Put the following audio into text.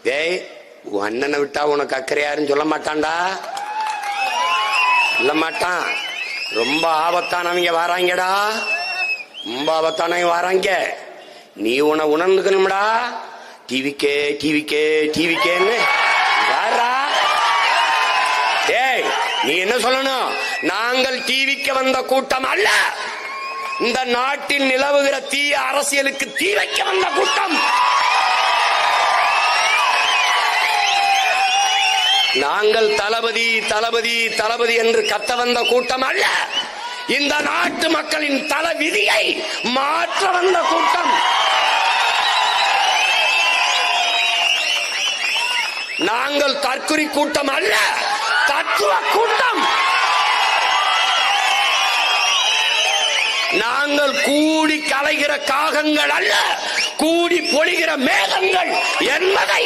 டேய், உன் அண்ணனை விட்டா உனக்கு அக்கறையாருன்னு சொல்ல மாட்டான்டா, சொல்ல மாட்டான். ரொம்ப ஆபத்தானவங்க வராங்கடா, ரொம்ப ஆபத்தானவங்க வராங்க. நீ உன உணர்ந்துக்கணும்டா. டிவிக்கே டிவிக்கே டிவிக்கேன்னு யாரா? டேய், நீ என்ன சொல்லணும்? நாங்கள் டிவிக்கு வந்த கூட்டம் அல்ல, இந்த நாட்டில் நிலவுகிற தீய அரசியலுக்கு தீ வைக்க வந்த கூட்டம். நாங்கள் தளபதி தளபதி தளபதி என்று கத்த வந்த கூட்டம் அல்ல, இந்த நாட்டு மக்களின் தல விதியை மாற்ற வந்த கூட்டம். நாங்கள் தற்குறி கூட்டம் அல்ல, தத்துவ கூட்டம். நாங்கள் கூடி கலைகிற காகங்கள் அல்ல, கூடி பொழிகிற மேகங்கள் என்பதை